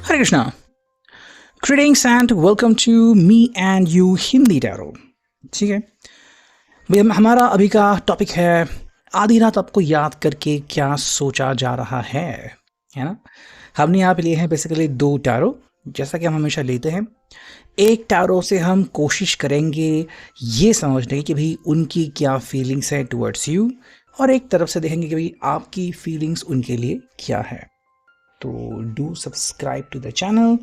Hare Krishna. Greetings and welcome to me and you Hindi tarot. ठीक है भैया, हमारा अभी का टॉपिक है आधी रात आपको याद करके क्या सोचा जा रहा है ना। हमने यहाँ पे लिए हैं बेसिकली दो टैरो, जैसा कि हम हमेशा लेते हैं। एक टैरो से हम कोशिश करेंगे ये समझने की कि भाई उनकी क्या फीलिंग्स है टुवर्ड्स यू, और एक तरफ से देखेंगे कि भाई आपकी फीलिंग्स उनके लिए क्या है। तो do subscribe to the channel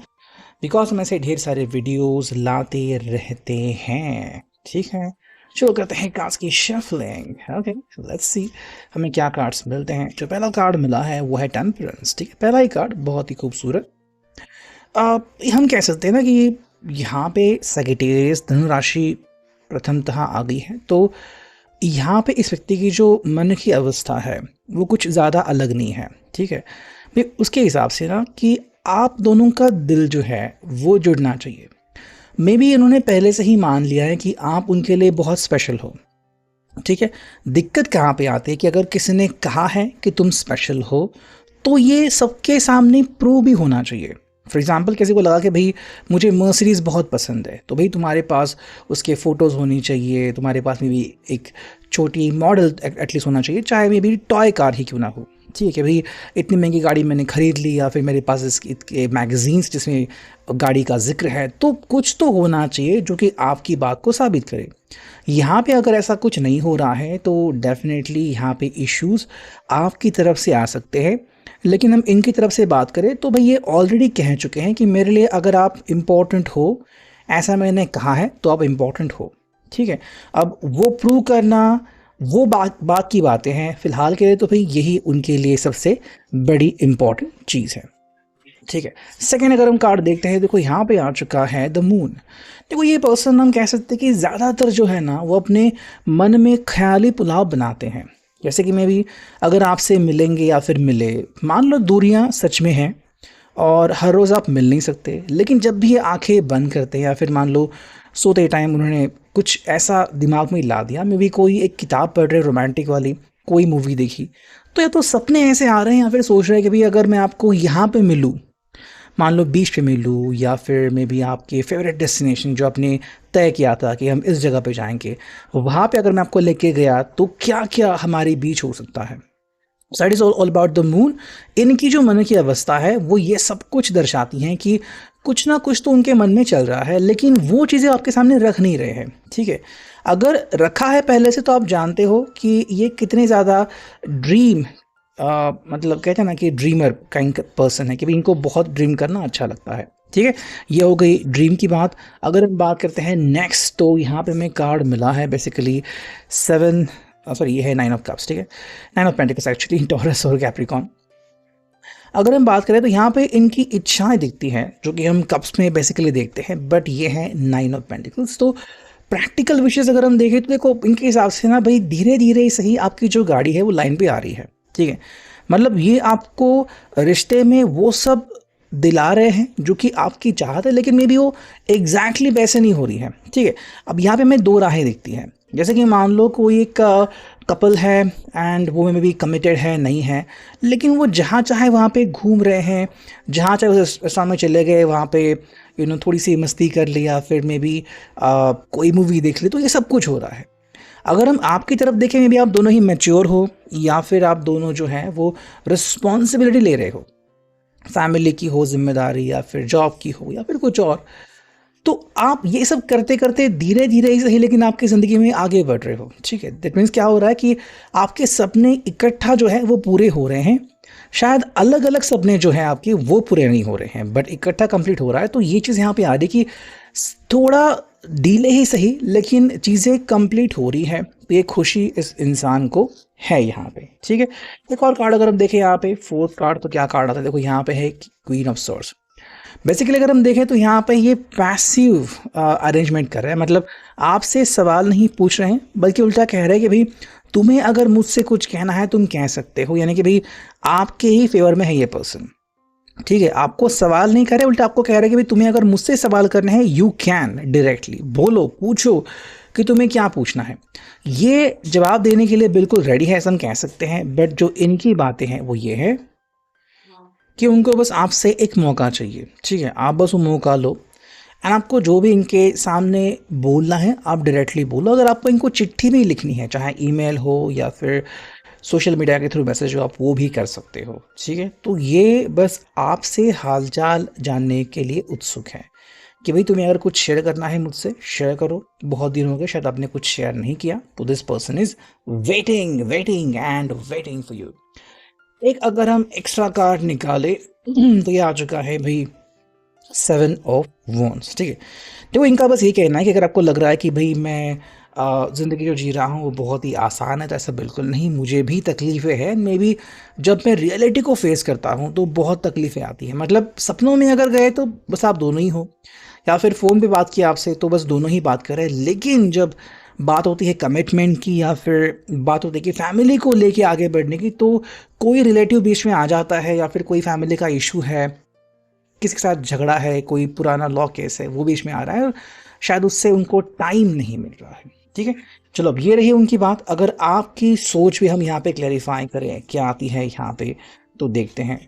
because हम ऐसे ढेर सारे वीडियोस लाते रहते हैं। ठीक है, शुरू करते हैं कार्ड्स की शफलिंग। ओके, लेट्स सी हमें क्या कार्ड्स मिलते हैं। जो पहला कार्ड मिला है वो है टेम्परेंस। ठीक है, पहला ही कार्ड बहुत ही खूबसूरत। हम कह सकते हैं ना कि यहाँ पे सेजिटेरियस धनु राशि प्रथमतः आ गई है, तो यहाँ पे इस व्यक्ति की जो मन की अवस्था है वो कुछ ज़्यादा अलग नहीं है। ठीक है भाई, उसके हिसाब से ना कि आप दोनों का दिल जो है वो जुड़ना चाहिए। मे बी इन्होंने पहले से ही मान लिया है कि आप उनके लिए बहुत स्पेशल हो। ठीक है, दिक्कत कहाँ पे आती है कि अगर किसी ने कहा है कि तुम स्पेशल हो तो ये सबके सामने प्रूव भी होना चाहिए। फॉर एग्जाम्पल, किसी को लगा कि भाई मुझे मर्सिडीज़ बहुत पसंद है, तो भाई तुम्हारे पास उसके फ़ोटोज़ होनी चाहिए, तुम्हारे पास में भी एक छोटी मॉडल एटलीस्ट होना चाहिए, चाहे मे भी टॉय कार ही क्यों ना हो। ठीक है भाई, इतनी महंगी गाड़ी मैंने ख़रीद ली, या फिर मेरे पास इसके मैगज़ीन्स जिसमें गाड़ी का जिक्र है, तो कुछ तो होना चाहिए जो कि आपकी बात को साबित करे। यहाँ पे अगर ऐसा कुछ नहीं हो रहा है तो डेफिनेटली यहाँ पे इश्यूज़ आपकी तरफ से आ सकते हैं। लेकिन हम इनकी तरफ से बात करें तो भाई ये ऑलरेडी कह चुके हैं कि मेरे लिए अगर आप इम्पोर्टेंट हो, ऐसा मैंने कहा है तो आप इम्पोर्टेंट हो। ठीक है, अब वो प्रूव करना वो बात की बातें हैं। फिलहाल के लिए तो भाई यही उनके लिए सबसे बड़ी इम्पोर्टेंट चीज़ है। ठीक है, सेकेंड अगर हम कार्ड देखते हैं, देखो यहाँ पे आ चुका है द मून। देखो ये पर्सन हम कह सकते हैं कि ज़्यादातर जो है ना वो अपने मन में ख्याली पुलाव बनाते हैं। जैसे कि मैं भी अगर आपसे मिलेंगे या फिर मिले, मान लो दूरियां सच में हैं और हर रोज़ आप मिल नहीं सकते, लेकिन जब भी ये आंखें बंद करते हैं या फिर मान लो सोते टाइम उन्होंने कुछ ऐसा दिमाग में ला दिया, मे भी कोई एक किताब पढ़ रहे रोमांटिक वाली, कोई मूवी देखी, तो या तो सपने ऐसे आ रहे हैं या फिर सोच रहे हैं कि भाई अगर मैं आपको यहाँ पे मिलूँ, मान लो बीच पे मिलूँ, या फिर मे बी आपके फेवरेट डेस्टिनेशन जो आपने तय किया था कि हम इस जगह पे जाएंगे, वहाँ पे अगर मैं आपको लेके गया तो क्या क्या हमारे बीच हो सकता है। That is all about the moon. इनकी जो मन की अवस्था है वो ये सब कुछ दर्शाती हैं कि कुछ ना कुछ तो उनके मन में चल रहा है, लेकिन वो चीज़ें आपके सामने रख नहीं रहे हैं। ठीक है, अगर रखा है पहले से तो आप जानते हो कि ये कितने ज़्यादा ड्रीम मतलब कहते हैं ना कि ड्रीमर काइंड पर्सन है, कि भाई इनको बहुत ड्रीम करना अच्छा लगता है। ठीक है, ये हो गई ड्रीम की बात। अगर हम बात करते हैं नेक्स्ट, तो यहाँ पे हमें कार्ड मिला है बेसिकली सेवन, सॉरी ये है नाइन ऑफ कप्स। ठीक है, nine of pentacles actually taurus और कैप्रिकॉन। अगर हम बात करें तो यहाँ पे इनकी इच्छाएं दिखती हैं जो कि हम कप्स में बेसिकली देखते हैं, बट ये है नाइन ऑफ पेंटिकल्स। तो प्रैक्टिकल विशेष अगर हम देखें तो देखो इनके हिसाब से ना भाई धीरे धीरे ही सही आपकी जो गाड़ी है वो लाइन पे आ रही है। ठीक है, मतलब ये आपको रिश्ते में वो सब दिला रहे हैं जो कि आपकी चाहत है, लेकिन मे बी वो एग्जैक्टली वैसे नहीं हो रही है। ठीक है, अब यहाँ पे हमें दो राहें दिखती हैं। जैसे कि मान लो कोई एक कपल है एंड वो मे बी कमिटेड है नहीं है, लेकिन वो जहाँ चाहे वहाँ पे घूम रहे हैं, जहाँ चाहे उस रेस्टोरेंट में चले गए, वहाँ पे थोड़ी सी मस्ती कर लिया, फिर मे बी कोई मूवी देख ली, तो ये सब कुछ हो रहा है। अगर हम आपकी तरफ देखें, मे बी आप दोनों ही मैच्योर हो, या फिर आप दोनों जो हैं वो रिस्पॉन्सिबिलिटी ले रहे हो, फैमिली की हो जिम्मेदारी, या फिर जॉब की हो, या फिर कुछ और। तो आप ये सब करते करते धीरे धीरे ही सही, लेकिन आपकी ज़िंदगी में आगे बढ़ रहे हो। ठीक है, दैट मीन्स क्या हो रहा है कि आपके सपने इकट्ठा जो है वो पूरे हो रहे हैं। शायद अलग अलग सपने जो हैं आपके वो पूरे नहीं हो रहे हैं, बट इकट्ठा कंप्लीट हो रहा है। तो ये चीज़ यहाँ पे आ रही कि थोड़ा डीले ही सही, लेकिन चीज़ें कंप्लीट हो रही है, तो ये खुशी इस इंसान को है यहाँ पे। ठीक है, एक और कार्ड अगर हम देखें यहाँ पे फोर्थ कार्ड, तो क्या कार्ड आता है, देखो यहाँ पे है क्वीन ऑफ सॉर्ड्स। बेसिकली अगर हम देखें तो यहाँ पे ये पैसिव अरेंजमेंट कर रहे हैं, मतलब आपसे सवाल नहीं पूछ रहे हैं, बल्कि उल्टा कह रहे हैं कि भाई तुम्हें अगर मुझसे कुछ कहना है तुम कह सकते हो, यानी कि भाई आपके ही फेवर में है ये पर्सन। ठीक है, आपको सवाल नहीं कर रहे, उल्टा आपको कह रहे हैं कि भाई तुम्हें अगर मुझसे सवाल करना है यू कैन डायरेक्टली बोलो, पूछो कि तुम्हें क्या पूछना है। ये जवाब देने के लिए बिल्कुल रेडी है, ऐसा हम कह सकते हैं। बट जो इनकी बातें हैं वो ये है कि उनको बस आपसे एक मौका चाहिए, ठीक है? आप बस वो मौका लो एंड आपको जो भी इनके सामने बोलना है आप डायरेक्टली बोलो। अगर आपको इनको चिट्ठी भी लिखनी है, चाहे ईमेल हो या फिर सोशल मीडिया के थ्रू मैसेज हो, आप वो भी कर सकते हो, ठीक है? तो ये बस आपसे हालचाल जानने के लिए उत्सुक है कि भाई तुम्हें अगर कुछ शेयर करना है मुझसे शेयर करो। बहुत दिन हो गए शायद आपने कुछ शेयर नहीं किया, तो this person is waiting waiting and waiting for you. एक अगर हम एक्स्ट्रा कार्ड निकाले तो ये आ चुका है भाई 7 ऑफ वॉन्ड्स, ठीक है? देखो इनका बस ये कहना है कि अगर आपको लग रहा है कि भाई मैं ज़िंदगी जो जी रहा हूँ वो बहुत ही आसान है, तो ऐसा बिल्कुल नहीं। मुझे भी तकलीफ़ें हैं, मे बी जब मैं रियलिटी को फेस करता हूँ तो बहुत तकलीफ़ें आती हैं। मतलब सपनों में अगर गए तो बस आप दोनों ही हो, या फिर फ़ोन पे बात किया आपसे तो बस दोनों ही बात कर रहे हैं। लेकिन जब बात होती है कमिटमेंट की या फिर बात होती है कि फैमिली को लेके आगे बढ़ने की, तो कोई रिलेटिव बीच में आ जाता है या फिर कोई फैमिली का इशू है, किसी के साथ झगड़ा है, कोई पुराना लॉ केस है, वो बीच में आ रहा है और शायद उससे उनको टाइम नहीं मिल रहा है, ठीक है? चलो अब ये रही उनकी बात। अगर आपकी सोच भी हम यहाँ पे क्लैरिफाई करें क्या आती है यहाँ पे, तो देखते हैं।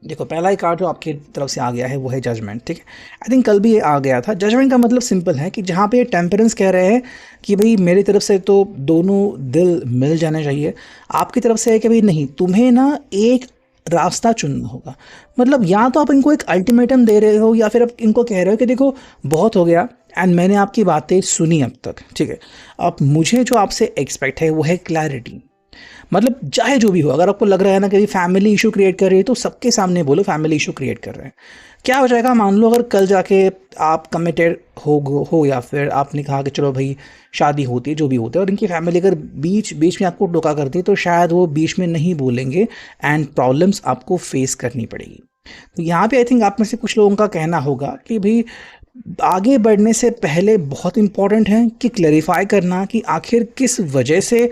देखो पहला ही कार्ड जो आपकी तरफ से आ गया है वो है जजमेंट, ठीक है? आई थिंक कल भी ये आ गया था। जजमेंट का मतलब सिंपल है कि जहाँ पे टेम्परेंस कह रहे हैं कि भाई मेरी तरफ से तो दोनों दिल मिल जाने चाहिए, आपकी तरफ से है कि भाई नहीं, तुम्हें ना एक रास्ता चुनना होगा। मतलब या तो आप इनको एक अल्टीमेटम दे रहे हो या फिर आप इनको कह रहे हो कि देखो बहुत हो गया एंड मैंने आपकी बातें सुनी अब तक, ठीक है? अब मुझे जो आपसे एक्सपेक्ट है वो है क्लैरिटी। मतलब चाहे जो भी हो, अगर आपको लग रहा है ना कि फैमिली इशू क्रिएट कर रही है तो सबके सामने बोलो फैमिली इशू क्रिएट कर रहे हैं। क्या हो जाएगा, मान लो अगर कल जाके आप कमिटेड हो या फिर आपने कहा कि चलो भाई शादी होती है, जो भी होता है, और इनकी फैमिली अगर बीच बीच में आपको टोका करती है तो शायद वो बीच में नहीं बोलेंगे एंड प्रॉब्लम्स आपको फेस करनी पड़ेगी। तो यहाँ पे आई थिंक आप में से कुछ लोगों का कहना होगा कि भाई आगे बढ़ने से पहले बहुत इंपॉर्टेंट है कि क्लैरिफाई करना कि आखिर किस वजह से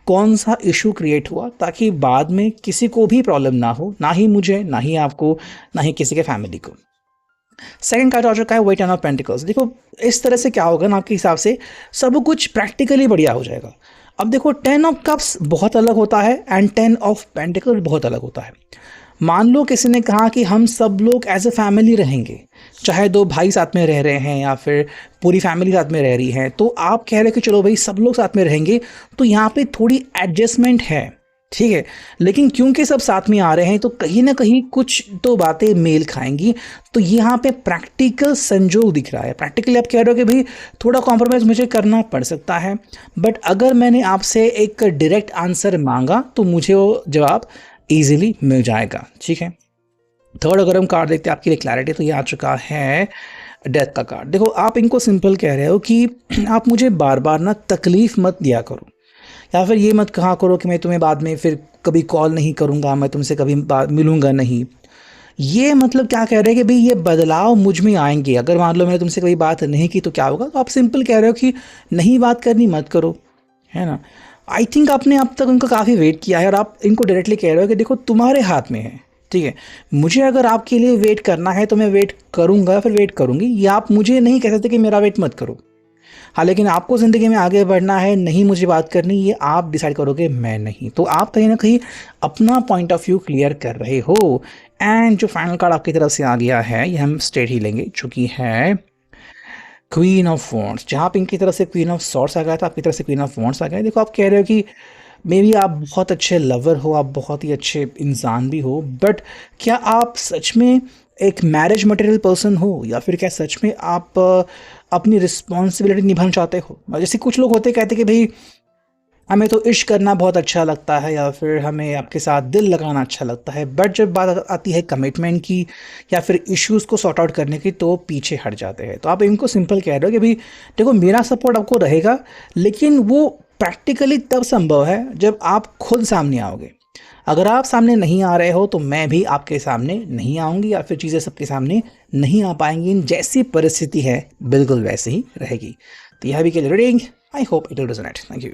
कौन सा इशू क्रिएट हुआ, ताकि बाद में किसी को भी प्रॉब्लम ना हो, ना ही मुझे, ना ही आपको, ना ही किसी के फैमिली को। सेकंड कार्ड आ चुका है टेन ऑफ पेंटिकल्स। देखो इस तरह से क्या होगा ना, आपके हिसाब से सब कुछ प्रैक्टिकली बढ़िया हो जाएगा। अब देखो 10 ऑफ कप्स बहुत अलग होता है एंड 10 ऑफ पेंटिकल्स बहुत अलग होता है। मान लो किसी ने कहा कि हम सब लोग एज ए फैमिली रहेंगे, चाहे दो भाई साथ में रह रहे हैं या फिर पूरी फैमिली साथ में रह रही है, तो आप कह रहे हैं कि चलो भाई सब लोग साथ में रहेंगे, तो यहाँ पे थोड़ी एडजस्टमेंट है, ठीक है? लेकिन क्योंकि सब साथ में आ रहे हैं तो कहीं ना कहीं कुछ तो बातें मेल खाएंगी। तो यहाँ पे प्रैक्टिकल संजोग दिख रहा है। प्रैक्टिकली आप कह रहे हो कि भाई थोड़ा कॉम्प्रोमाइज़ मुझे करना पड़ सकता है, बट अगर मैंने आपसे एक डायरेक्ट आंसर मांगा तो मुझे वो जवाब ईजिली मिल जाएगा, ठीक है? थर्ड अगर हम कार्ड देखते हैं आपके लिए क्लैरिटी, तो ये आ चुका है डेथ का कार्ड। देखो आप इनको सिंपल कह रहे हो कि आप मुझे बार बार ना तकलीफ मत दिया करो, या फिर ये मत कहा करो कि मैं तुम्हें बाद में फिर कभी कॉल नहीं करूँगा, मैं तुमसे कभी मिलूँगा नहीं। ये मतलब क्या कह रहे हैं कि भाई ये बदलाव मुझ में आएंगे। अगर मान लो मैंने तुमसे कभी बात नहीं की तो क्या होगा, तो आप सिंपल कह रहे हो कि नहीं बात करनी मत करो, है ना? आई थिंक आपने अब तक उनका काफ़ी वेट किया है और आप इनको डायरेक्टली कह रहे हो कि देखो तुम्हारे हाथ में है, ठीक है? मुझे अगर आपके लिए वेट करना है तो मैं वेट करूँगा, फिर वेट करूँगी। ये आप मुझे नहीं कह सकते कि मेरा वेट मत करो। हाँ, लेकिन आपको ज़िंदगी में आगे बढ़ना है, नहीं मुझे बात करनी, ये आप डिसाइड करोगे, मैं नहीं। तो आप कहीं ना कहीं अपना पॉइंट ऑफ व्यू क्लियर कर रहे हो। एंड जो फाइनल कार्ड आपकी तरफ से आ गया है ये हम स्ट्रेट ही लेंगे, जो कि है क्वीन ऑफ वॉन्ड्स। जहाँ पे इनकी तरफ से क्वीन ऑफ सॉर्ड्स आ गया था, आपकी तरफ से क्वीन ऑफ वॉन्ड्स आ गया। देखो आप कह रहे हो कि मे बी आप बहुत अच्छे लवर हो, आप बहुत ही अच्छे इंसान भी हो, बट क्या आप सच में एक मैरिज मटेरियल पर्सन हो, या फिर क्या सच में आप अपनी रिस्पॉन्सिबिलिटी निभाना चाहते हो? जैसे कुछ लोग होते कहते कि भाई हमें तो इश्क करना बहुत अच्छा लगता है या फिर हमें आपके साथ दिल लगाना अच्छा लगता है, बट जब बात आती है कमिटमेंट की या फिर इश्यूज़ को सॉर्ट आउट करने की तो पीछे हट जाते हैं। तो आप इनको सिंपल कह रहे हो कि भाई देखो मेरा सपोर्ट आपको रहेगा, लेकिन वो प्रैक्टिकली तब संभव है जब आप खुद सामने आओगे। अगर आप सामने नहीं आ रहे हो तो मैं भी आपके सामने नहीं आऊँगी, या फिर चीज़ें सबके सामने नहीं आ पाएंगी। जैसी परिस्थिति है बिल्कुल वैसे ही रहेगी। तो यह भी के reading, I hope it will resonate. Thank you.